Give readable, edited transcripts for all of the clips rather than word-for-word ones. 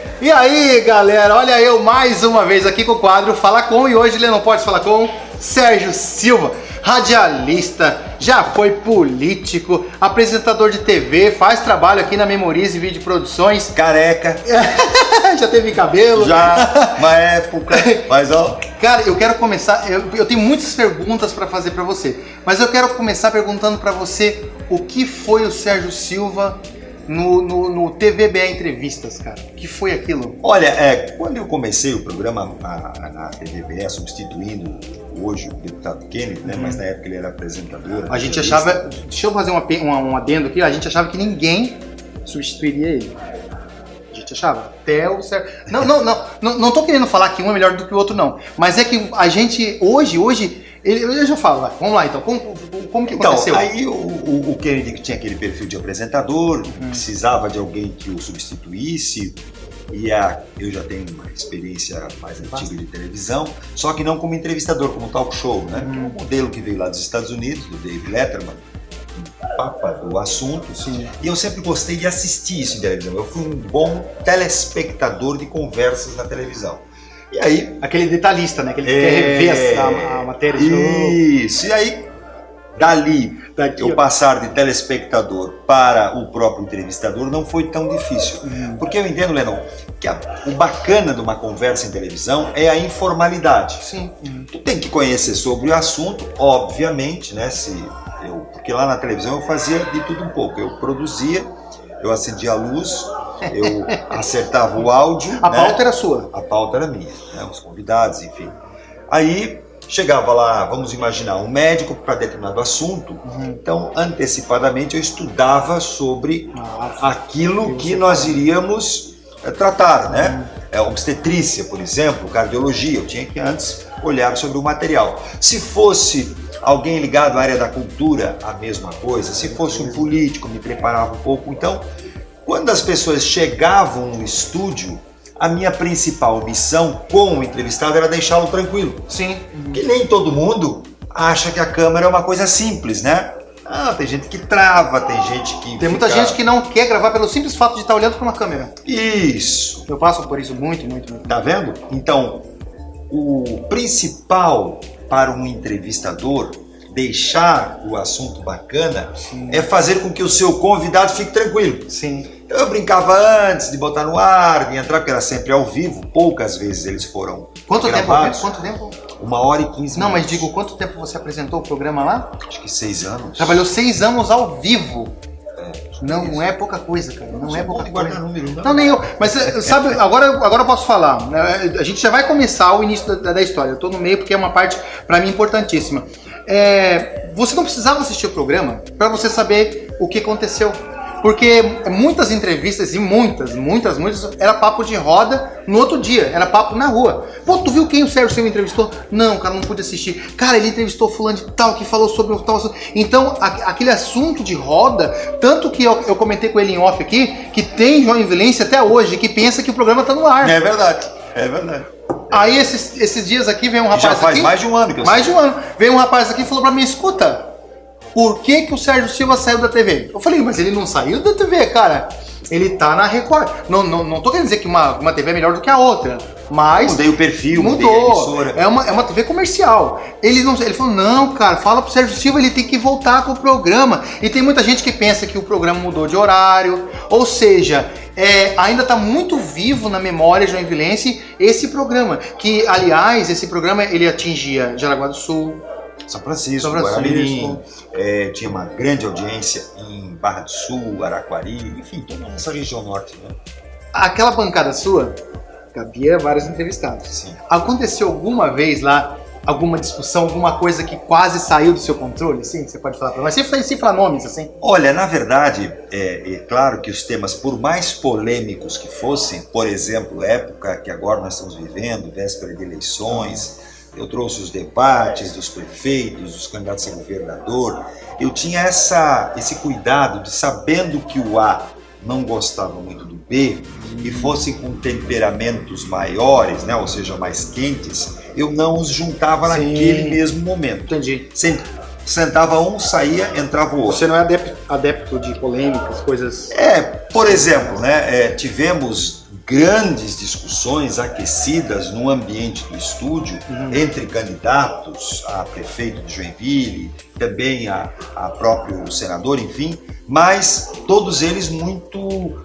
E aí, galera, olha eu mais uma vez aqui com o quadro Fala Com, e hoje ele não pode falar com Sérgio Silva, radialista, já foi político, apresentador de TV, faz trabalho aqui na Memorize Vídeo Produções. Careca. Já teve cabelo. Já, uma época, mas ó. Cara, eu quero começar, eu tenho muitas perguntas para fazer para você, mas eu quero começar perguntando para você o que foi o Sérgio Silva no TVBA Entrevistas, cara. O que foi aquilo? Olha, quando eu comecei o programa na TVBA, substituindo hoje o deputado Kennedy, né? Mas na época ele era apresentador. A gente achava, deixa eu fazer um adendo aqui, a gente achava que ninguém substituiria ele. A gente achava, até o Sérgio... Não tô querendo falar que um é melhor do que o outro, não. Mas é que a gente, hoje... Eu já falo, vamos lá então, como que aconteceu? Então, aí o Kennedy, que tinha aquele perfil de apresentador, precisava de alguém que o substituísse, e eu já tenho uma experiência mais antiga de televisão, só que não como entrevistador, como talk show, né? Um modelo que veio lá dos Estados Unidos, do Dave Letterman, papa do assunto. Sim. E eu sempre gostei de assistir isso em televisão, eu fui um bom telespectador de conversas na televisão. E aí, aquele detalhista, né? Aquele que quer rever a matéria de novo. Isso, e aí, daqui, eu passar de telespectador para o próprio entrevistador não foi tão difícil. Porque eu entendo, Lennon, que o bacana de uma conversa em televisão é a informalidade. Sim. Tu tem que conhecer sobre o assunto, obviamente, né? Porque lá na televisão eu fazia de tudo um pouco. Eu produzia, eu acendia a luz, eu acertava o áudio. A pauta era sua? A pauta era minha, né? Os convidados, enfim. Aí chegava lá, vamos imaginar, um médico para determinado assunto. Então, antecipadamente, eu estudava sobre aquilo que nós iríamos tratar, né? Obstetrícia, por exemplo, cardiologia. Eu tinha que antes olhar sobre o material. Se fosse alguém ligado à área da cultura, a mesma coisa. Se fosse um político, me preparava um pouco. Então, quando as pessoas chegavam no estúdio, a minha principal missão com o entrevistado era deixá-lo tranquilo. Sim. Porque nem todo mundo acha que a câmera é uma coisa simples, né? Tem gente que trava, tem gente que... Tem muita gente que não quer gravar pelo simples fato de estar olhando para uma câmera. Isso. Eu passo por isso muito. Tá vendo? Então, o principal para um entrevistador deixar o assunto bacana é fazer com que o seu convidado fique tranquilo. Sim. Então eu brincava antes de botar no ar, de entrar, porque era sempre ao vivo, poucas vezes eles foram gravados. Quanto tempo? 1h15 minutos. Não, mas digo, quanto tempo você apresentou o programa lá? Acho que 6 anos. Trabalhou 6 anos ao vivo. Não é pouca coisa, cara. Não é pouca coisa. Não, nem eu. Mas sabe, agora eu posso falar. A gente já vai começar o início da história. Eu tô no meio porque é uma parte, pra mim, importantíssima. Você não precisava assistir o programa pra você saber o que aconteceu. Porque muitas entrevistas, e muitas, era papo de roda no outro dia, era papo na rua. Pô, tu viu quem o Sérgio Silva entrevistou? Não, cara, não pude assistir. Cara, ele entrevistou fulano de tal, que falou sobre o tal assunto. Então, aquele assunto de roda, tanto que eu comentei com ele em off aqui, que tem joinvilense até hoje, que pensa que o programa tá no ar. É verdade. Aí, esses dias aqui, vem um rapaz aqui... Já faz mais de um ano que eu sei. Mais de um ano. Veio um rapaz aqui e falou pra mim, escuta... Por que o Sérgio Silva saiu da TV? Eu falei, mas ele não saiu da TV, cara. Ele tá na Record. Não tô querendo dizer que uma TV é melhor do que a outra, mas... Mudei o perfil, mudou. Mudei a emissora. É uma TV comercial. Ele falou, não, cara, fala pro Sérgio Silva, ele tem que voltar com o programa. E tem muita gente que pensa que o programa mudou de horário. Ou seja, ainda tá muito vivo na memória joinvilense esse programa. Que, aliás, esse programa ele atingia Jaraguá do Sul, São Francisco, Guaramirim, tinha uma grande audiência em Barra do Sul, Araquari, enfim, toda essa região norte, né? Aquela bancada sua, cabia vários entrevistados. Sim. Aconteceu alguma vez lá, alguma discussão, alguma coisa que quase saiu do seu controle, assim? Você pode falar para nós? Sem falar nomes, assim? Olha, na verdade, é claro que os temas, por mais polêmicos que fossem, por exemplo, época que agora nós estamos vivendo, véspera de eleições... Eu trouxe os debates dos prefeitos, dos candidatos a governador. Eu tinha esse cuidado de, sabendo que o A não gostava muito do B e fossem com temperamentos maiores, né, ou seja, mais quentes, eu não os juntava naquele mesmo momento. Entendi. Sentava um, saía, entrava o outro. Você não é adepto de polêmicas, coisas... Por exemplo, né, tivemos grandes discussões aquecidas no ambiente do estúdio, entre candidatos a prefeito de Joinville, também a próprio senador, enfim, mas todos eles muito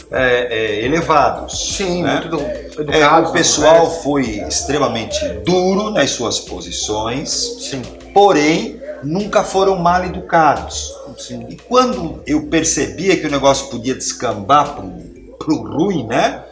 elevados. Sim, né? muito educados. O pessoal foi extremamente duro nas suas posições, Sim. porém nunca foram mal educados. Sim. E quando eu percebia que o negócio podia descambar pro ruim, né?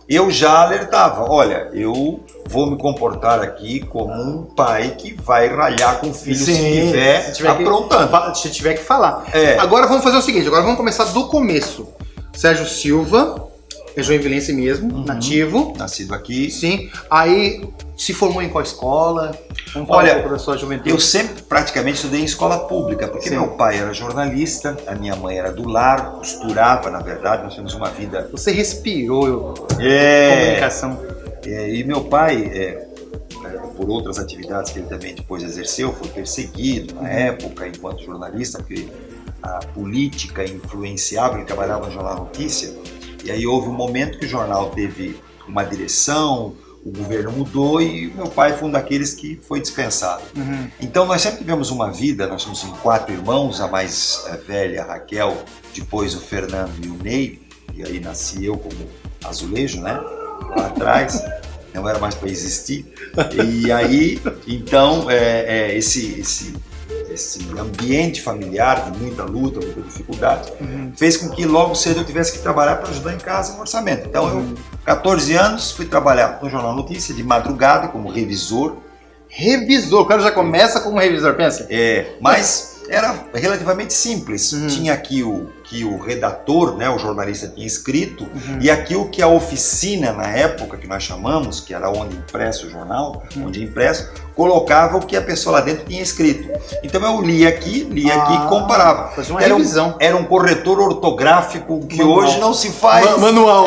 Eu já alertava, olha, eu vou me comportar aqui como um pai que vai ralhar com o filho se tiver aprontando. Se tiver que falar. É. Agora vamos fazer o seguinte, agora vamos começar do começo. Sérgio Silva, é joinvilense mesmo, nativo. Nascido aqui. Sim. Aí se formou em qual escola? Vamos falar um pouco da sua juventude. Eu sempre praticamente estudei em escola pública, porque meu pai era jornalista, a minha mãe era do lar, costurava, na verdade, nós tínhamos uma vida... Você respirou comunicação. E meu pai, por outras atividades que ele também depois exerceu, foi perseguido na época enquanto jornalista, porque a política influenciava, ele trabalhava no Jornal Notícia, e aí houve um momento que o jornal teve uma direção, o governo mudou e meu pai foi um daqueles que foi dispensado. Então nós sempre tivemos uma vida, nós somos 4 irmãos, a mais velha, a Raquel, depois o Fernando e o Ney, e aí nasci eu como azulejo, né? Lá atrás, não era mais para existir. E aí, então, esse ambiente familiar de muita luta, muita dificuldade, fez com que logo cedo eu tivesse que trabalhar para ajudar em casa no orçamento. Então eu, 14 anos, fui trabalhar no Jornal Notícia de madrugada como revisor. Revisor, o cara já começa como revisor, pensa? Mas era relativamente simples. Tinha aqui o redator, né, o jornalista tinha escrito, e aqui o que a oficina na época que nós chamamos, que era onde impresso o jornal, onde impresso, colocava o que a pessoa lá dentro tinha escrito. Então eu lia aqui e comparava. Fazia uma revisão. Era um corretor ortográfico que hoje não se faz. Manual.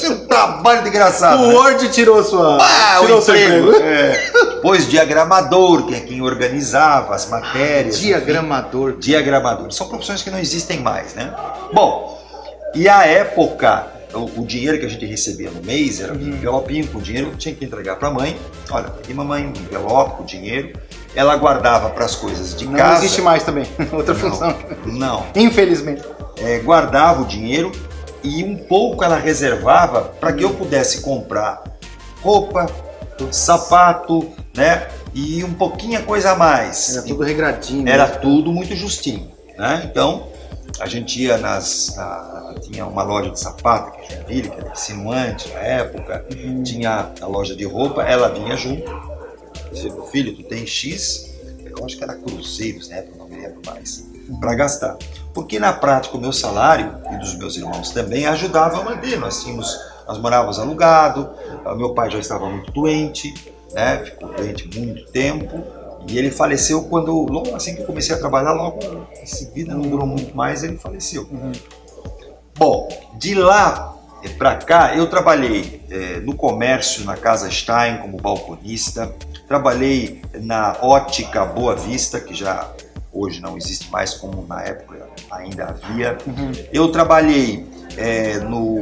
Um trabalho desgraçado. O Word tirou seu emprego. Depois diagramador, que é quem organizava as matérias. Diagramador. Diagramador. São profissões que não existem mais, né? Bom, e a época, o dinheiro que a gente recebia no mês era um envelopinho com dinheiro que tinha que entregar para a mãe. Olha, aqui mamãe, um envelope com dinheiro. Ela guardava para as coisas de casa. Não existe mais também, outra função. Não. Infelizmente. Guardava o dinheiro e um pouco ela reservava para que eu pudesse comprar roupa, sapato, né? E um pouquinho coisa a mais. Era tudo regradinho. Era tudo muito justinho, né? Então, a gente ia tinha uma loja de sapato aqui em Joinville, que era insinuante na época, tinha a loja de roupa, ela vinha junto, dizia, meu filho, tu tem X, eu acho que era cruzeiros, né? Não me lembro mais, para gastar. Porque na prática o meu salário, e dos meus irmãos também, ajudava a manter. Nós morávamos alugado, meu pai já estava muito doente, né? Ficou doente muito tempo, e ele faleceu logo assim que eu comecei a trabalhar, logo em seguida, não durou muito mais, ele faleceu. Bom, de lá para cá, eu trabalhei no comércio, na Casa Stein, como balconista, trabalhei na Ótica Boa Vista, que já hoje não existe mais, como na época ainda havia. Eu trabalhei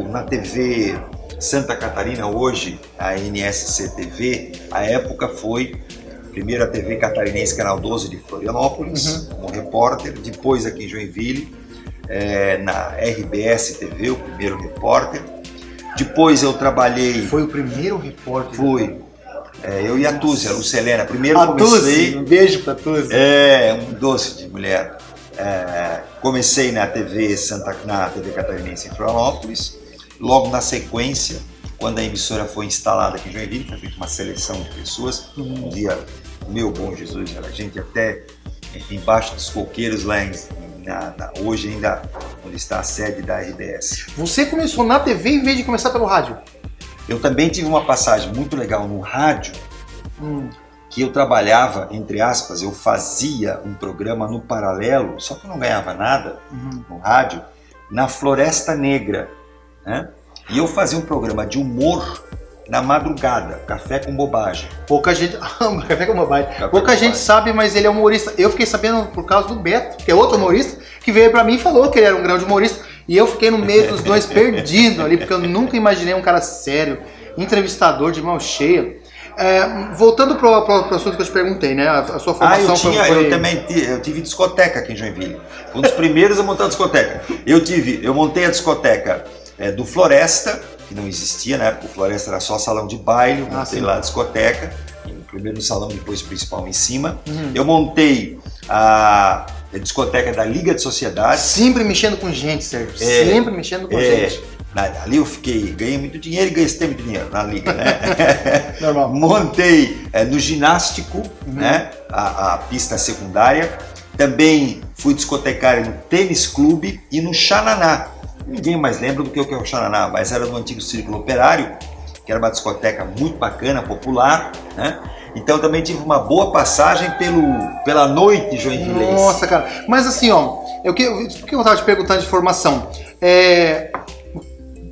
na TV Santa Catarina, hoje a NSC TV, a época foi a primeira TV catarinense, Canal 12 de Florianópolis, como repórter, depois aqui em Joinville, na RBS TV, o primeiro repórter. Depois eu trabalhei... Foi o primeiro repórter? Fui. Eu e a Tuzi, a Lucelena. Primeiro comecei... Um beijo pra Tuzi. Um doce de mulher. Comecei na TV Catarinense em Florianópolis. Logo na sequência, quando a emissora foi instalada aqui em Joinville, foi feita uma seleção de pessoas. Um dia, meu bom Jesus, era gente até embaixo dos coqueiros lá hoje ainda onde está a sede da RBS. Você começou na TV em vez de começar pelo rádio? Eu também tive uma passagem muito legal no rádio, que eu trabalhava, entre aspas, eu fazia um programa no paralelo, só que eu não ganhava nada no rádio, na Floresta Negra, né? E eu fazia um programa de humor na madrugada, Café com Bobagem. Pouca gente... Café com Bobagem. Pouca gente sabe, mas ele é humorista. Eu fiquei sabendo por causa do Beto, que é outro humorista, que veio pra mim e falou que ele era um grande humorista. E eu fiquei no meio dos dois perdido ali, porque eu nunca imaginei um cara sério, entrevistador de mão cheia. Voltando pro assunto que eu te perguntei, né? A sua formação eu tive discoteca aqui em Joinville. Foi um dos primeiros a montar a discoteca. Eu montei a discoteca do Floresta, que não existia, né? Porque o Floresta era só salão de baile, eu montei lá a discoteca, primeiro no salão, depois o principal em cima. Eu montei a discoteca da Liga de Sociedades. Sempre mexendo com gente, Sérgio. Sempre mexendo com gente. Ali eu ganhei muito dinheiro e gastei muito dinheiro na Liga, né? Normal. Montei no ginástico, né? A pista secundária. Também fui discotecário no tênis clube e no Xananá. Ninguém mais lembra do que é o Xananá, mas era no antigo Círculo Operário, que era uma discoteca muito bacana, popular, né? Então também tive uma boa passagem pela noite joinvilense. Nossa, cara. Mas assim, ó, por que eu estava te perguntando de formação?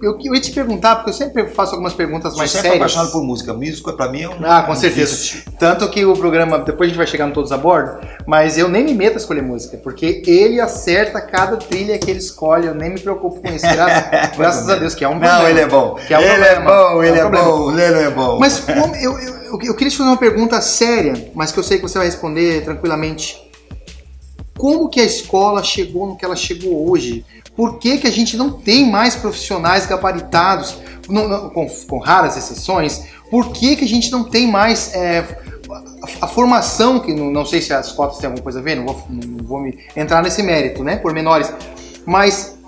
Eu ia te perguntar, porque eu sempre faço algumas perguntas mais sérias. Eu sempre apaixonado por música. Música pra mim é um... com certeza. Vício. Tanto que o programa, depois a gente vai chegar no Todos a Bordo, mas eu nem me meto a escolher música, porque ele acerta cada trilha que ele escolhe, eu nem me preocupo com isso. Graças a Deus, que é um problema. Não, ele é bom. Ele é bom. Mas eu queria te fazer uma pergunta séria, mas que eu sei que você vai responder tranquilamente. Como que a escola chegou no que ela chegou hoje? Por que a gente não tem mais profissionais gabaritados, com raras exceções? Por que a gente não tem mais a formação, que não sei se as cotas têm alguma coisa a ver, não vou me entrar nesse mérito, né, pormenores, mas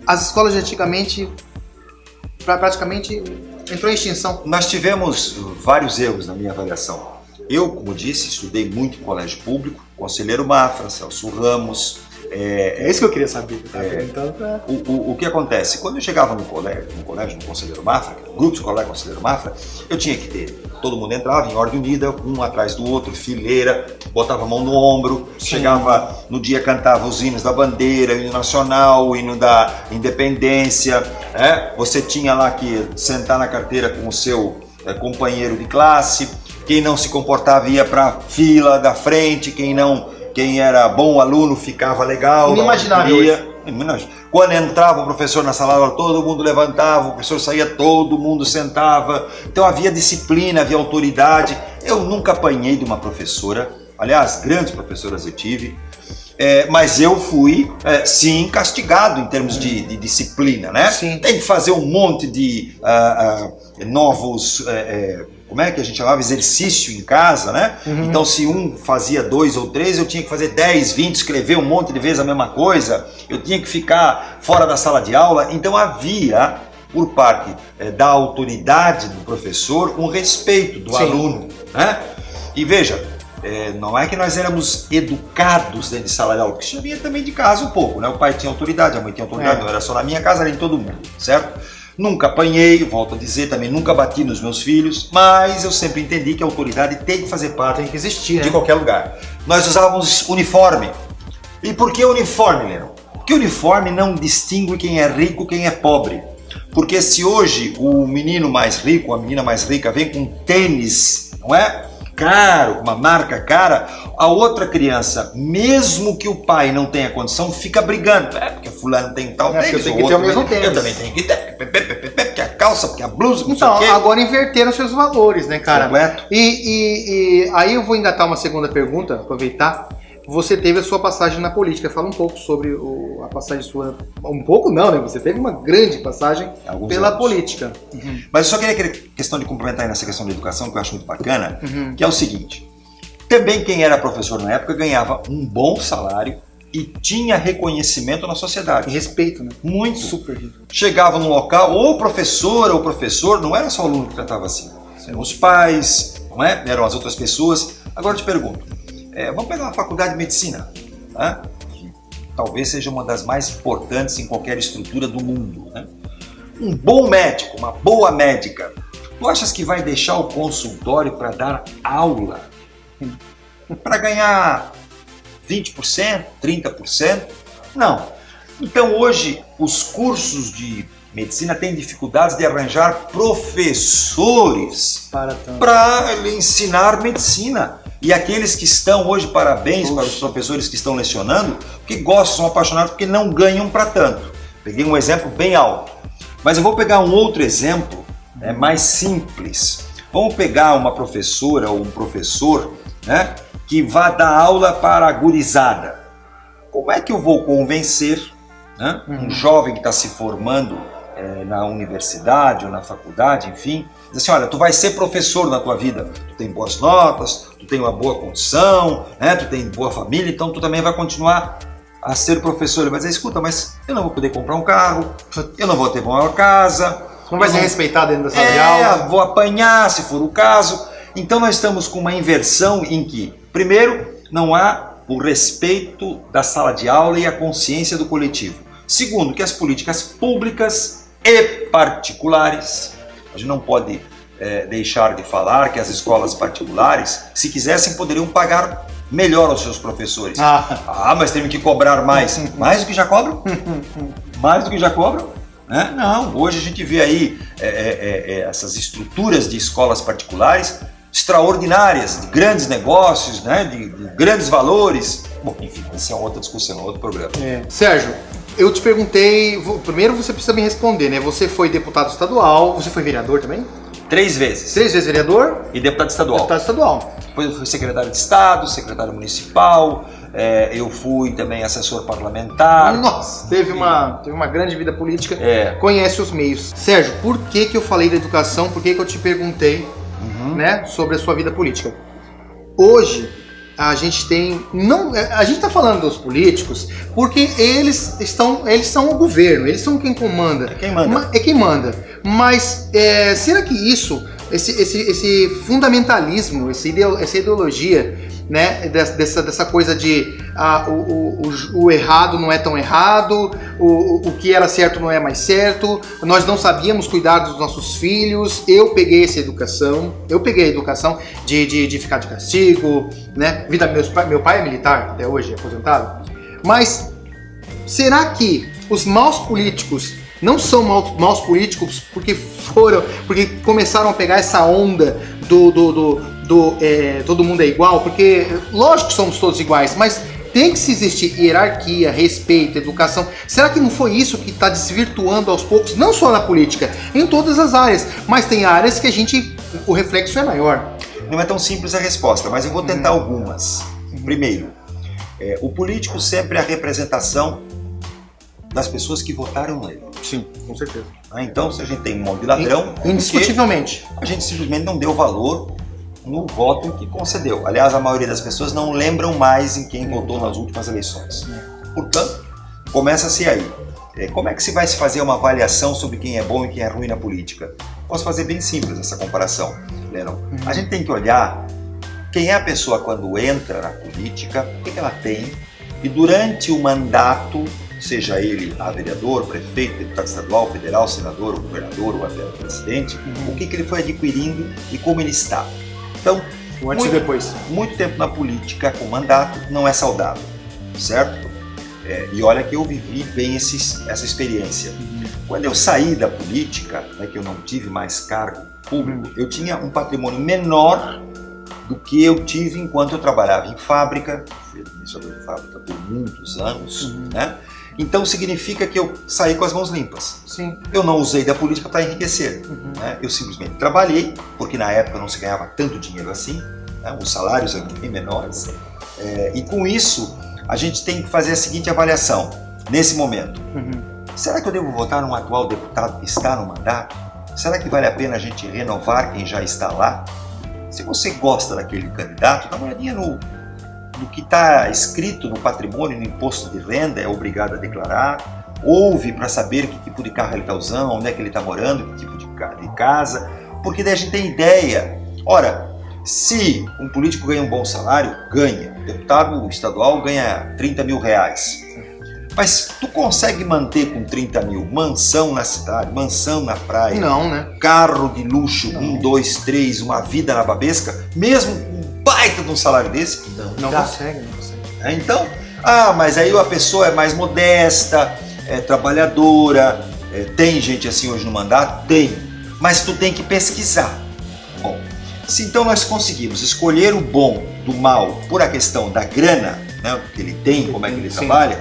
as escolas de antigamente praticamente entrou em extinção. Nós tivemos vários erros na minha avaliação. Eu, como disse, estudei muito em colégio público, Conselheiro Mafra, Celso Ramos. É isso que eu queria saber. O que acontece? Quando eu chegava no colégio, no Conselheiro Mafra, grupo escolar Conselheiro Mafra, eu tinha que ter. Todo mundo entrava em ordem unida, um atrás do outro, fileira, botava a mão no ombro, chegava no dia, cantava os hinos da bandeira, o hino nacional, o hino da independência. Você tinha lá que sentar na carteira com o seu companheiro de classe. Quem não se comportava ia para a fila da frente, quem era bom aluno ficava legal. Inimaginável. Quando entrava o professor na sala de aula, todo mundo levantava, o professor saía, todo mundo sentava. Então havia disciplina, havia autoridade. Eu nunca apanhei de uma professora, aliás, grandes professoras eu tive, mas eu fui, sim, castigado em termos de disciplina, né? Sim. Tem que fazer um monte de novos... como é que a gente chamava? Exercício em casa, né? Então, se um fazia 2 ou 3, eu tinha que fazer 10, 20, escrever um monte de vezes a mesma coisa, eu tinha que ficar fora da sala de aula. Então, havia, por parte da autoridade do professor, um respeito do aluno, né? E veja, não é que nós éramos educados dentro de sala de aula, porque isso vinha também de casa um pouco, né? O pai tinha autoridade, a mãe tinha autoridade, não era só na minha casa, era em todo mundo, certo? Nunca apanhei, volto a dizer, também nunca bati nos meus filhos, mas eu sempre entendi que a autoridade tem que fazer parte, tem que existir, de qualquer lugar. Nós usávamos uniforme. E por que uniforme, Leandro? Porque uniforme não distingue quem é rico, quem é pobre. Porque se hoje o menino mais rico, a menina mais rica vem com tênis, não é? Caro, uma marca cara, a outra criança, mesmo que o pai não tenha condição, fica brigando. Porque fulano tem tal tênis, eu tenho que ter o mesmo tênis. Eu também tenho que ter, porque a calça, porque a blusa, não então, sei o quê. Agora inverteram seus valores, né, cara? Completo. E aí eu vou engatar uma segunda pergunta, aproveitar. Você teve a sua passagem na política. Fala um pouco sobre a passagem sua. Um pouco não, né? Você teve uma grande passagem pela política. Mas eu só queria questão de complementar aí nessa questão da educação, que eu acho muito bacana, que é o seguinte. Também quem era professor na época ganhava um bom salário e tinha reconhecimento na sociedade. E respeito, né? Muito. Super. Chegava num local, ou professora ou professor, não era só o aluno que tratava assim. Eram os pais, não é? Eram as outras pessoas. Agora eu te pergunto. Vamos pegar uma faculdade de medicina, né? Que talvez seja uma das mais importantes em qualquer estrutura do mundo, né? Um bom médico, uma boa médica, tu achas que vai deixar o consultório para dar aula? Para ganhar 20%, 30%? Não. Então hoje os cursos de medicina têm dificuldades de arranjar professores para ensinar medicina. E aqueles que estão hoje, parabéns para os professores que estão lecionando, porque gostam, são apaixonados, porque não ganham para tanto. Peguei um exemplo bem alto. Mas eu vou pegar um outro exemplo mais simples. Vamos pegar uma professora ou um professor, né, que vá dar aula para a gurizada. Como é que eu vou convencer, né, um jovem que está se formando na universidade ou na faculdade, enfim, diz assim, olha, tu vai ser professor na tua vida, tu tem boas notas, tu tem uma boa condição, né, tu tem boa família, então tu também vai continuar a ser professor. Ele vai dizer, escuta, mas eu não vou poder comprar um carro, eu não vou ter uma casa, não vai ser respeitado dentro da sala de aula, vou apanhar se for o caso. Então nós estamos com uma inversão em que, primeiro, não há o respeito da sala de aula e a consciência do coletivo. Segundo, que as políticas públicas e particulares, a gente não pode deixar de falar que as escolas particulares, se quisessem, poderiam pagar melhor aos seus professores. Mas temos que cobrar mais. Mais do que já cobram? Mais do que já cobram? Não, hoje a gente vê aí essas estruturas de escolas particulares extraordinárias, de grandes negócios, né, de grandes valores. Bom, enfim, isso é uma outra discussão, outro programa. Sérgio, eu te perguntei, primeiro você precisa me responder, né? Você foi deputado estadual, você foi vereador também? 3 vezes. 3 vezes vereador? E deputado estadual. Deputado estadual. Depois eu fui secretário de Estado, secretário municipal, eu fui também assessor parlamentar. Nossa, teve uma grande vida política, conhece os meios. Sérgio, por que eu falei da educação, por que eu te perguntei né, sobre a sua vida política? Hoje, a gente tem... a gente está falando dos políticos porque eles são o governo, eles são quem comanda. É quem manda. Mas será que esse fundamentalismo, essa ideologia, né, dessa coisa de o errado não é tão errado, o que era certo não é mais certo, nós não sabíamos cuidar dos nossos filhos, eu peguei a educação de ficar de castigo, né? Meu pai é militar, até hoje, aposentado, mas será que os maus políticos não são maus políticos porque começaram a pegar essa onda todo mundo é igual? Porque lógico que somos todos iguais, mas tem que existir hierarquia, respeito, educação. Será que não foi isso que está desvirtuando aos poucos, não só na política, em todas as áreas, mas tem áreas que o reflexo é maior? Não é tão simples a resposta, mas eu vou tentar algumas. Primeiro, o político sempre é a representação das pessoas que votaram nele. Sim, com certeza. Então, se a gente tem um monte de ladrão... Indiscutivelmente. A gente simplesmente não deu valor no voto que concedeu. Aliás, a maioria das pessoas não lembram mais em quem votou nas últimas eleições. Portanto, começa-se aí. Como é que se vai se fazer uma avaliação sobre quem é bom e quem é ruim na política? Posso fazer bem simples essa comparação, Lennon. A gente tem que olhar quem é a pessoa quando entra na política, o que ela tem, e durante o mandato, seja ele vereador, prefeito, deputado estadual, federal, senador, ou governador, ou até presidente, o que ele foi adquirindo e como ele está. Então, muito tempo na política com mandato não é saudável, certo? E olha que eu vivi bem essa experiência. Quando eu saí da política, que eu não tive mais cargo público, eu tinha um patrimônio menor do que eu tive enquanto eu trabalhava em fábrica, fui administrador de fábrica por muitos anos, né? Então significa que eu saí com as mãos limpas. Sim. Eu não usei da política para enriquecer. Né? Eu simplesmente trabalhei, porque na época não se ganhava tanto dinheiro assim, né? Os salários eram bem menores. E com isso, a gente tem que fazer a seguinte avaliação, nesse momento. Será que eu devo votar num atual deputado que está no mandato? Será que vale a pena a gente renovar quem já está lá? Se você gosta daquele candidato, dá uma olhadinha no que está escrito no patrimônio, no imposto de renda, é obrigado a declarar, ouve para saber que tipo de carro ele está usando, onde é que ele está morando, que tipo de casa, porque daí a gente tem ideia. Ora, se um político ganha um bom salário, ganha. O deputado estadual ganha 30 mil reais. Mas tu consegue manter com 30 mil mansão na cidade, mansão na praia? Não, né? Carro de luxo, 1, 2, 3, uma vida na babesca, mesmo com um baita de um salário desse? Não consegue. Então, mas aí a pessoa é mais modesta, é trabalhadora, tem gente assim hoje no mandato? Tem, mas tu tem que pesquisar. Bom, se então nós conseguimos escolher o bom do mal por a questão da grana, né, que ele tem, como é que ele trabalha,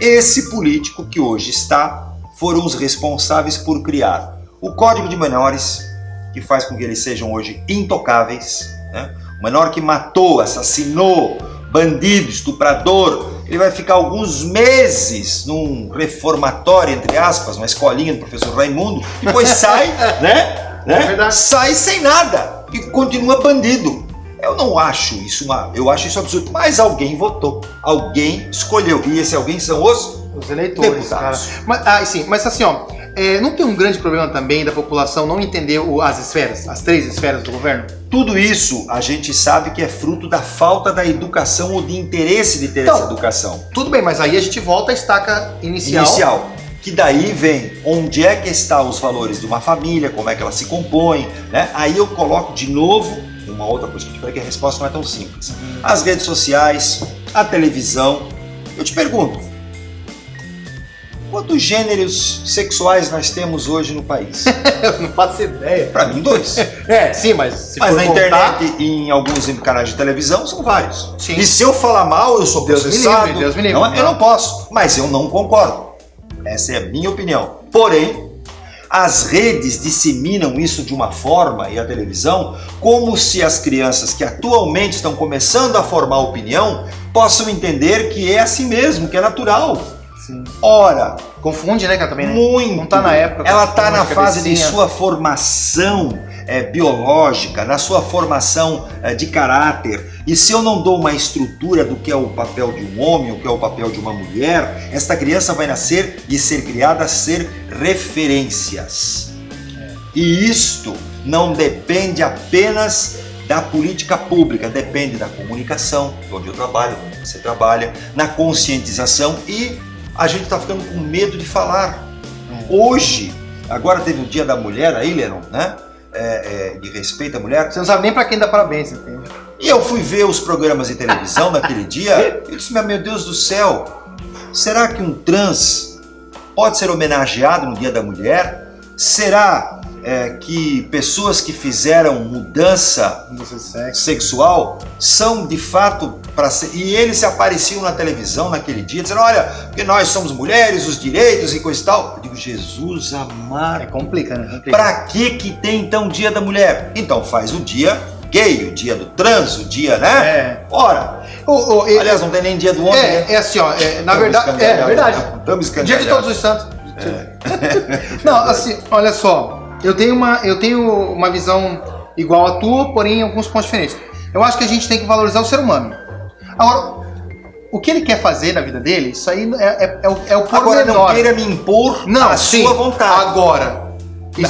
esse político que hoje está, foram os responsáveis por criar o Código de Menores, que faz com que eles sejam hoje intocáveis, né? O menor que matou, assassinou, bandido, estuprador, ele vai ficar alguns meses num reformatório, entre aspas, uma escolinha do professor Raimundo, depois sai, né? Sai sem nada e continua bandido. Eu não acho isso eu acho isso absurdo, mas alguém votou, alguém escolheu, e esse alguém são os eleitores, deputados. Cara. Mas assim, ó, não tem um grande problema também da população não entender as esferas, as 3 esferas do governo? Tudo isso a gente sabe que é fruto da falta da educação ou de interesse de ter essa educação. Tudo bem, mas aí a gente volta à estaca inicial. Que daí vem onde é que estão os valores de uma família, como é que ela se compõe, né? Aí eu coloco de novo uma outra coisa que eu te falei, que a resposta não é tão simples. As redes sociais, a televisão. Eu te pergunto, quantos gêneros sexuais nós temos hoje no país? Eu não faço ideia. Para mim, 2. Sim, mas se mas for na contar... internet e em alguns canais de televisão são vários. Sim. E se eu falar mal, eu sou processado. Deus me livre. Não, eu não posso, mas eu não concordo. Essa é a minha opinião. Porém, as redes disseminam isso de uma forma, e a televisão, como se as crianças que atualmente estão começando a formar opinião possam entender que é assim mesmo, que é natural. Sim. Ora, confunde, né, cara, também, né? Muito. Não tá na época. Ela tá na fase de sua formação biológica, na sua formação de caráter. E se eu não dou uma estrutura do que é o papel de um homem, o que é o papel de uma mulher, esta criança vai nascer e ser criada a ser referências. E isto não depende apenas da política pública, depende da comunicação, onde eu trabalho, onde você trabalha, na conscientização, e a gente está ficando com medo de falar. Hoje, agora teve o Dia da Mulher aí, Leron, né? De respeito à mulher. Você não sabe nem para quem dá parabéns, entende? E eu fui ver os programas de televisão naquele dia, e disse, meu Deus do céu, será que um trans pode ser homenageado no Dia da Mulher? Será que pessoas que fizeram mudança sexual são de fato para ser... E eles se apareciam na televisão naquele dia, dizendo, olha, porque nós somos mulheres, os direitos e coisa e tal. Eu digo, Jesus amado. Complica, né? Pra que tem então o Dia da Mulher? Então faz o dia gay, o dia do trans, o dia, né? Ora, aliás, não tem nem dia do homem, né? É assim, ó, na verdade, é verdade. Dia de Todos os Santos. Não, assim, olha só, eu tenho uma visão igual à tua, porém em alguns pontos diferentes. Eu acho que a gente tem que valorizar o ser humano. Agora, o que ele quer fazer na vida dele, isso aí é o pormenor. Agora, não queira me impor a sua vontade. Agora,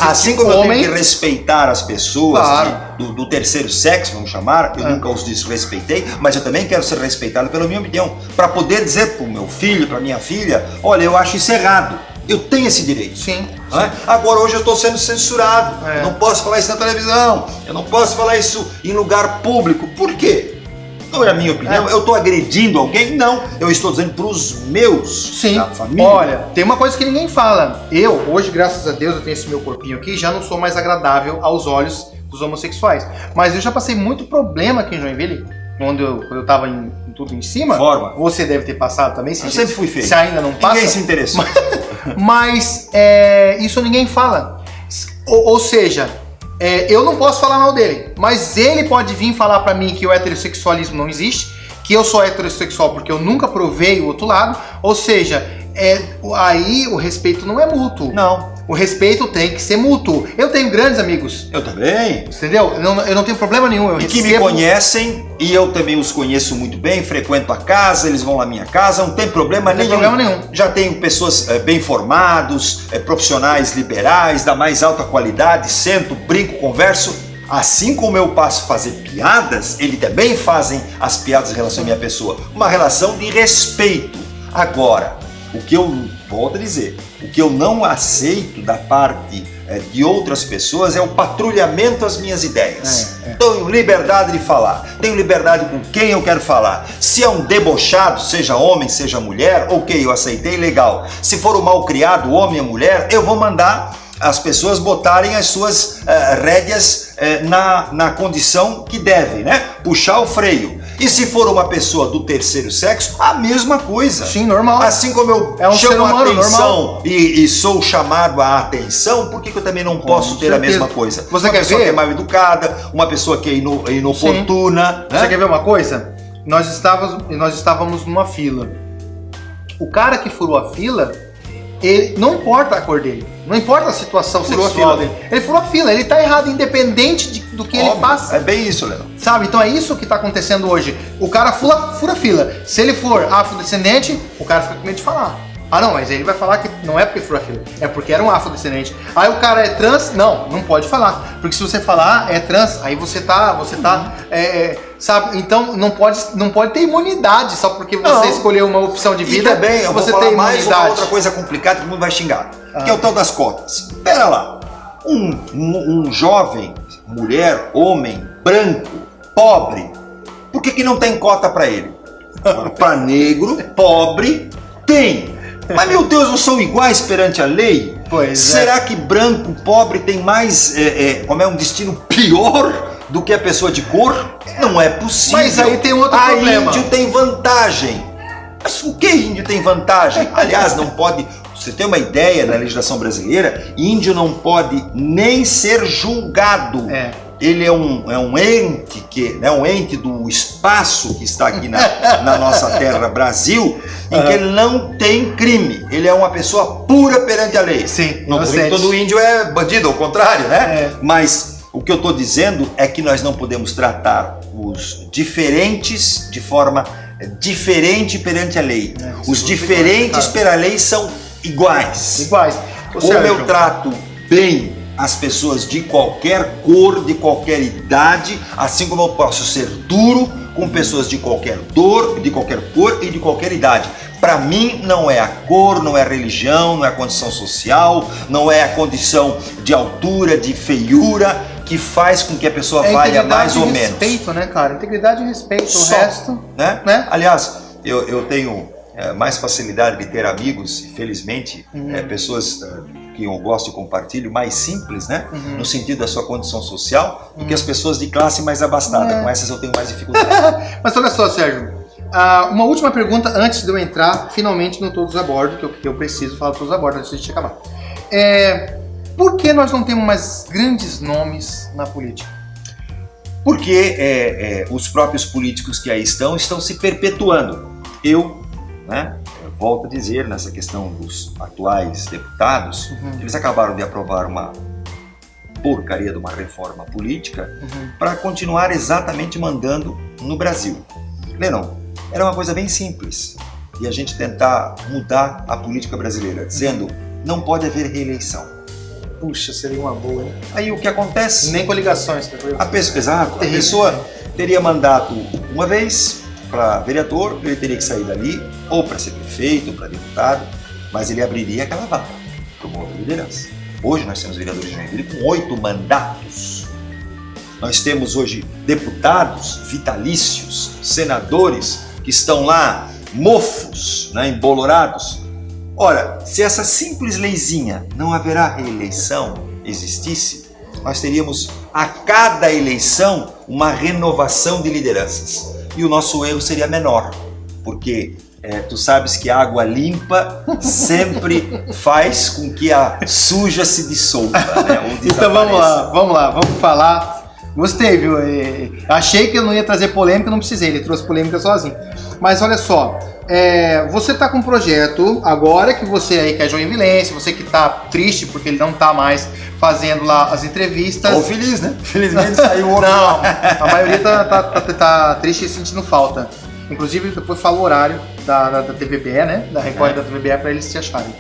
assim como eu tenho que respeitar as pessoas do terceiro sexo, vamos chamar, eu nunca os desrespeitei, mas eu também quero ser respeitado pela minha opinião, para poder dizer para o meu filho, para minha filha, olha, eu acho isso errado. Eu tenho esse direito. Sim. Agora, hoje eu estou sendo censurado. Eu não posso falar isso na televisão. Eu não posso falar isso em lugar público. Por quê? Não é a minha opinião. Eu estou agredindo alguém? Não. Eu estou dizendo para os meus, da família. Olha, tem uma coisa que ninguém fala. Eu, hoje, graças a Deus, eu tenho esse meu corpinho aqui, já não sou mais agradável aos olhos dos homossexuais. Mas eu já passei muito problema aqui em Joinville, quando eu estava em tudo em cima. Você deve ter passado também. Eu sempre fui feio. Se ainda não passa. Ninguém se interessou. Mas isso ninguém fala. Ou seja, eu não posso falar mal dele, mas ele pode vir falar pra mim que o heterossexualismo não existe, que eu sou heterossexual porque eu nunca provei o outro lado. Ou seja, aí o respeito não é mútuo. Não. O respeito tem que ser mútuo. Eu tenho grandes amigos. Eu também. Entendeu? Eu não tenho problema nenhum. Que me conhecem, e eu também os conheço muito bem, frequento a casa, eles vão na minha casa, não tem problema nenhum. Já tenho pessoas bem formados, profissionais liberais, da mais alta qualidade, sento, brinco, converso. Assim como eu passo a fazer piadas, eles também fazem as piadas em relação à minha pessoa. Uma relação de respeito. Agora, o que eu volto a dizer, o que eu não aceito da parte de outras pessoas é o patrulhamento às minhas ideias. Tenho liberdade de falar, tenho liberdade com quem eu quero falar. Se é um debochado, seja homem, seja mulher, ok, eu aceitei, legal. Se for um malcriado, homem ou mulher, eu vou mandar as pessoas botarem as suas rédeas na condição que devem, né? Puxar o freio. E se for uma pessoa do terceiro sexo, a mesma coisa. Sim, normal. Assim como eu chamo a atenção e sou chamado a atenção, por que eu também não posso ter a mesma coisa? Você uma quer pessoa ver? que é mal educada, uma pessoa que é inoportuna. Né? Você quer ver uma coisa? Nós estávamos numa fila. O cara que furou a fila, ele, não importa a cor dele, não importa a situação sexual dele, ele furou a fila, ele tá errado, independente do que ele faça. É bem isso, Leandro. Sabe? Então é isso que tá acontecendo hoje. O cara fura a fila. Se ele for afrodescendente, o cara fica com medo de falar. Ah não, mas ele vai falar que não é porque furou a fila, é porque era um afrodescendente. Aí o cara é trans, não pode falar. Porque se você falar é trans, aí você tá sabe? Então não pode ter imunidade só porque você escolheu uma opção de vida. E também, eu você vou falar tem mais imunidade. uma outra coisa complicada que todo mundo vai xingar, que é o tal das cotas. Pera lá, um jovem, mulher, homem, branco, pobre, por que não tem cota para ele? Para negro, pobre, tem. Mas meu Deus, não são iguais perante a lei? Será que branco, pobre tem mais, um destino pior do que a pessoa de cor? Não é possível. Mas aí tem outro problema. Índio tem vantagem. Mas o que índio tem vantagem? Aliás, não pode... Você tem uma ideia na legislação brasileira, índio não pode nem ser julgado. Ele é um ente um ente do espaço que está aqui na nossa terra Brasil, em que ele não tem crime. Ele é uma pessoa pura perante a lei. Sim, não digo que todo índio é bandido, ao contrário, né? Mas o que eu estou dizendo é que nós não podemos tratar os diferentes de forma diferente perante a lei. Os diferentes pela lei são iguais. Como eu trato bem as pessoas de qualquer cor, de qualquer idade, assim como eu posso ser duro com pessoas de qualquer cor e de qualquer idade. Para mim não é a cor, não é a religião, não é a condição social, não é a condição de altura, de feiura que faz com que a pessoa valha mais ou menos. Respeito, né, cara? Integridade e respeito. Só, o resto, né? Aliás, eu tenho mais facilidade de ter amigos, felizmente, pessoas que eu gosto e compartilho, mais simples, né? No sentido da sua condição social, do que as pessoas de classe mais abastada. Com essas eu tenho mais dificuldade. Mas olha só, Sérgio, uma última pergunta antes de eu entrar finalmente no Todos a Bordo, que eu preciso falar Todos a Bordo antes de a gente acabar. Por que nós não temos mais grandes nomes na política? Porque os próprios políticos que aí estão se perpetuando. Eu volto a dizer, nessa questão dos atuais deputados, eles acabaram de aprovar uma porcaria de uma reforma política para continuar exatamente mandando no Brasil. Lennon, era uma coisa bem simples e a gente tentar mudar a política brasileira, dizendo não pode haver reeleição. Puxa, seria uma boa, hein? Aí o que acontece? Nem coligações. A pessoa teria mandato uma vez para vereador, ele teria que sair dali, ou para ser prefeito, ou para deputado, mas ele abriria aquela vaga para uma outra liderança. Hoje nós temos vereadores de Joinville com 8 mandatos. Nós temos hoje deputados vitalícios, senadores que estão lá mofos, embolorados. Ora, se essa simples leizinha não haverá reeleição existisse, nós teríamos a cada eleição uma renovação de lideranças. E o nosso erro seria menor, porque tu sabes que a água limpa sempre faz com que a suja se dissolva. Então vamos lá, vamos falar. Gostei, viu? Achei que eu não ia trazer polêmica, não precisei, ele trouxe polêmica sozinho. Mas olha só, você tá com um projeto, agora que você aí que é joinvilense, você que tá triste porque ele não tá mais fazendo lá as entrevistas. Ou feliz, né? Felizmente saiu outro. Não, a maioria tá triste e sentindo falta. Inclusive, depois fala o horário da TVBE, né? Da Record da TVBE para eles se acharem.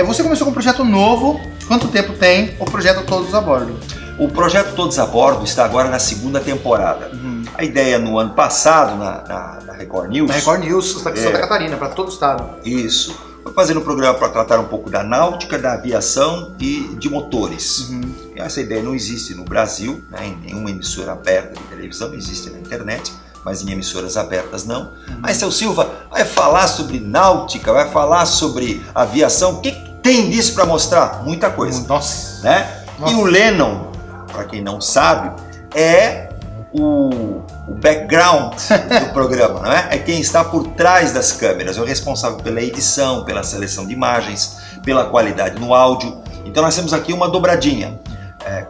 Você começou com um projeto novo. Quanto tempo tem o projeto Todos a Bordo? O projeto Todos a Bordo está agora na 2ª temporada. A ideia no ano passado, na Record News... Na Record News, Santa Catarina, para todo o estado. Isso. Foi fazendo um programa para tratar um pouco da náutica, da aviação e de motores. E essa ideia não existe no Brasil, em nenhuma emissora aberta de televisão, existe na internet, mas em emissoras abertas não. Mas seu Silva vai falar sobre náutica, vai falar sobre aviação, o que tem disso para mostrar? Muita coisa. Nossa. Né? Nossa. E o Lennon, para quem não sabe, é o background do programa, não é? É quem está por trás das câmeras, é o responsável pela edição, pela seleção de imagens, pela qualidade no áudio. Então nós temos aqui uma dobradinha.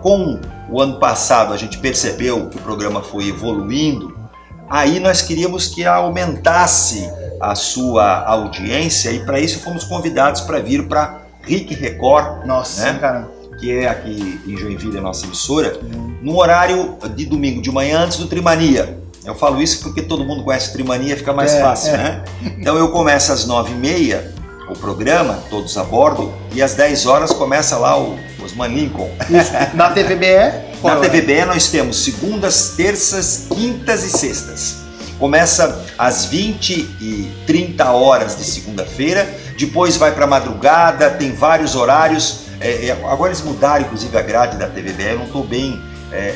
Com o ano passado a gente percebeu que o programa foi evoluindo, aí nós queríamos que aumentasse a sua audiência e para isso fomos convidados para vir para RIC Record, nossa, né? Cara, que é aqui em Joinville, a nossa emissora, no horário de domingo de manhã antes do Trimania. Eu falo isso porque todo mundo conhece o Trimania, fica mais fácil, né? Então eu começo às 9h30 o programa, todos a bordo, e às 10 horas começa lá o Osman Lincoln. Na TVBE? Na TVBE nós temos segundas, terças, quintas e sextas. Começa às 20h30 de segunda-feira, depois vai para madrugada, tem vários horários. Agora eles mudaram inclusive a grade da TVBE, eu não estou bem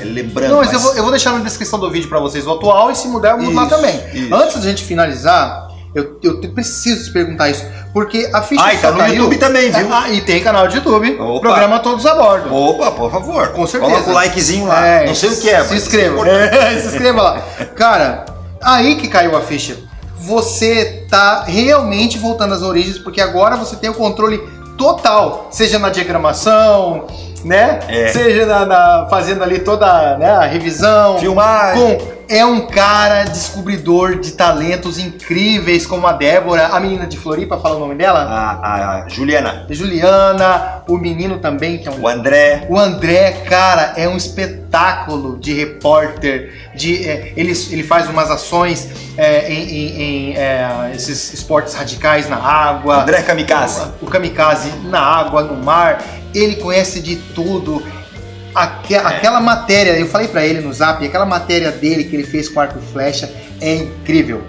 lembrando. Não, mas eu vou deixar na descrição do vídeo para vocês o atual e se mudar eu mudo lá também. Isso. Antes da gente finalizar, eu preciso te perguntar isso, porque a ficha tá no YouTube também, viu? E tem canal de YouTube, programa Todos a Bordo. Opa, por favor. Com certeza. Coloca o likezinho lá, não sei o que se inscreva. Se inscreva lá. Cara, aí que caiu a ficha. Você tá realmente voltando às origens, porque agora você tem o controle total, seja na diagramação, né? Seja fazendo ali toda, né, a revisão, filmagem. É um cara descobridor de talentos incríveis, como a Débora, a menina de Floripa, fala o nome dela? A Juliana. Juliana, o menino também, que é o André. O André, cara, é um espetáculo de repórter, ele faz umas ações em esses esportes radicais na água. André Kamikaze. O Kamikaze na água, no mar, ele conhece de tudo. Aquela matéria, eu falei pra ele no Zap, aquela matéria dele que ele fez com arco e flecha é incrível.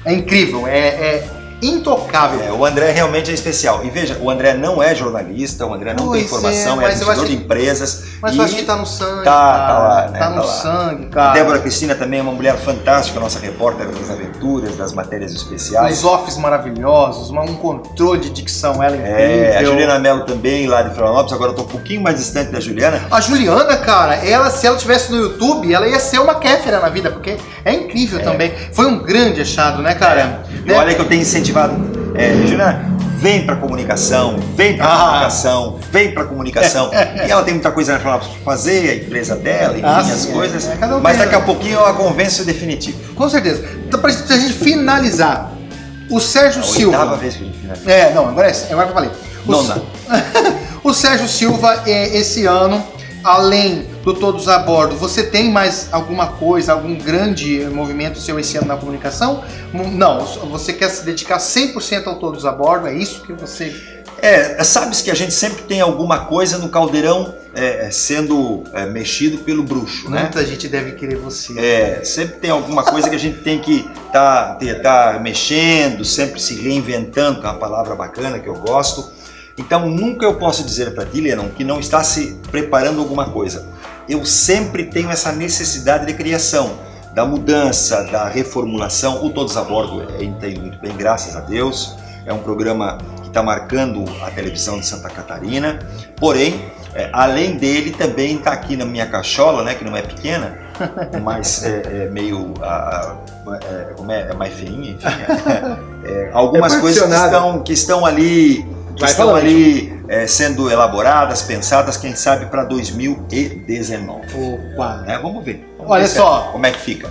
É incrível, é intocável. O André realmente é especial. E veja, o André não é jornalista, o André não tem formação, é administrador de empresas. Mas eu acho que tá no sangue. Tá lá, né? Tá no sangue, cara. A Débora Cristina também é uma mulher fantástica, nossa repórter das aventuras, das matérias especiais. Os offs maravilhosos, um controle de dicção, ela é incrível. A Juliana Mello também, lá de Florianópolis, agora eu tô um pouquinho mais distante da Juliana. A Juliana, cara, se ela estivesse no YouTube, ela ia ser uma Kéfera na vida, porque é incrível também. Foi um grande achado, né, cara? E olha que eu tenho incentivado. Juliana, vem pra comunicação, vem pra comunicação, vem pra comunicação. E ela tem muita coisa na Florianópolis pra fazer, a empresa dela, enfim, as coisas. Mas daqui a pouquinho eu a convenço definitivo. Com certeza. Então, pra gente finalizar, o Sérgio Silva. Oitava vez que a gente finaliza. Agora que eu falei. O Sérgio Silva, esse ano, além do Todos a Bordo, você tem mais alguma coisa, algum grande movimento seu esse ano na comunicação? Não, você quer se dedicar 100% ao Todos a Bordo, é isso que você... Sabes que a gente sempre tem alguma coisa no caldeirão sendo mexido pelo bruxo, né? Muita gente deve querer você. Sempre tem alguma coisa que a gente tem que tá mexendo, sempre se reinventando, que é uma palavra bacana que eu gosto. Então nunca eu posso dizer para ti, Lennon, que não está se preparando alguma coisa. Eu sempre tenho essa necessidade de criação, da mudança, da reformulação. O Todos a Bordo está indo muito bem, graças a Deus. É um programa que está marcando a televisão de Santa Catarina. Porém, além dele, também está aqui na minha cachola, né, que não é pequena, mas é meio mais feinha, enfim. Algumas coisas que estão ali... sendo elaboradas, pensadas, quem sabe para 2019. Opa! Vamos ver. Olha só. Como é que fica.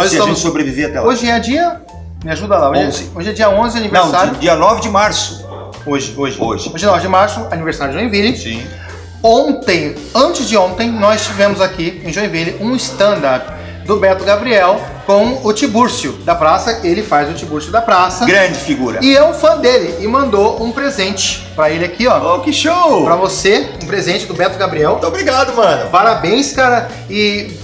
Se a gente sobreviver até lá. Hoje é dia... Me ajuda lá. Hoje é dia 11, aniversário. Não, dia 9 de março. Hoje é 9 de março, aniversário de Joinville. Sim. Antes de ontem, nós tivemos aqui em Joinville um stand-up do Beto Gabriel com o Tibúrcio da Praça. Ele faz o Tibúrcio da Praça. Grande figura. E é um fã dele e mandou um presente pra ele aqui, ó. Oh, que show! Pra você, um presente do Beto Gabriel. Muito obrigado, mano. Parabéns, cara. E,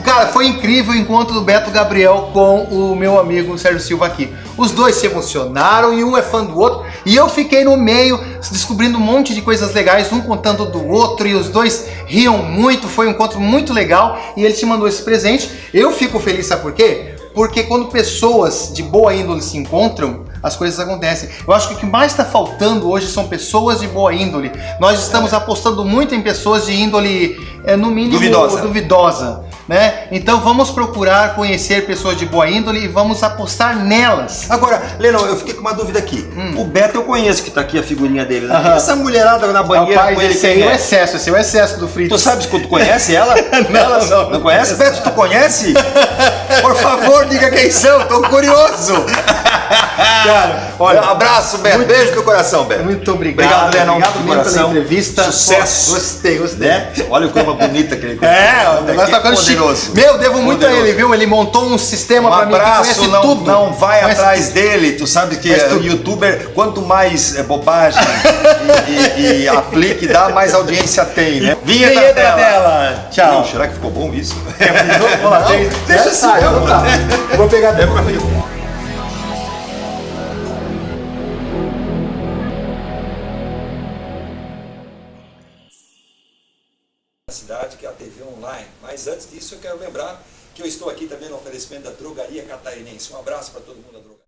cara, foi incrível o encontro do Beto Gabriel com o meu amigo Sérgio Silva aqui. Os dois se emocionaram e um é fã do outro. E eu fiquei no meio, descobrindo um monte de coisas legais, um contando do outro. E os dois riam muito, foi um encontro muito legal. E ele te mandou esse presente. Eu fico feliz, sabe por quê? Porque quando pessoas de boa índole se encontram, as coisas acontecem. Eu acho que o que mais está faltando hoje são pessoas de boa índole. Nós estamos apostando muito em pessoas de índole, no mínimo, duvidosa. né? Então vamos procurar conhecer pessoas de boa índole e vamos apostar nelas. Agora, Lennon, eu fiquei com uma dúvida aqui. O Beto eu conheço, que tá aqui a figurinha dele, né? Essa mulherada na banheira Rapaz, com ele, esse aí é o excesso, esse é o excesso do Fritz. Tu sabes que tu conhece ela? Não conhece? Beto, tu conhece? Por favor, diga quem são, tô curioso. Cara, olha, um abraço, Beto. Beijo no coração, Beto. Muito obrigado. Obrigado, Lennon. Obrigado do coração. pela entrevista. Sucesso. Pô, gostei. Né? Olha o clima bonita que ele tem. O negócio tá ficando chique. Meu, devo muito a ele, viu? Ele montou um sistema pra mim que conhece tudo. Não vai atrás dele. Tu sabe que o youtuber, quanto mais bobagem e aplique, dá mais audiência tem, né? Vinheta dela. Tchau. Não, será que ficou bom isso? Vamos lá, Deixa assim. Vou pegar depois. Cidade, que é a TV online. Mas antes disso, eu quero lembrar que eu estou aqui também no oferecimento da Drogaria Catarinense. Um abraço para todo mundo da Drogaria.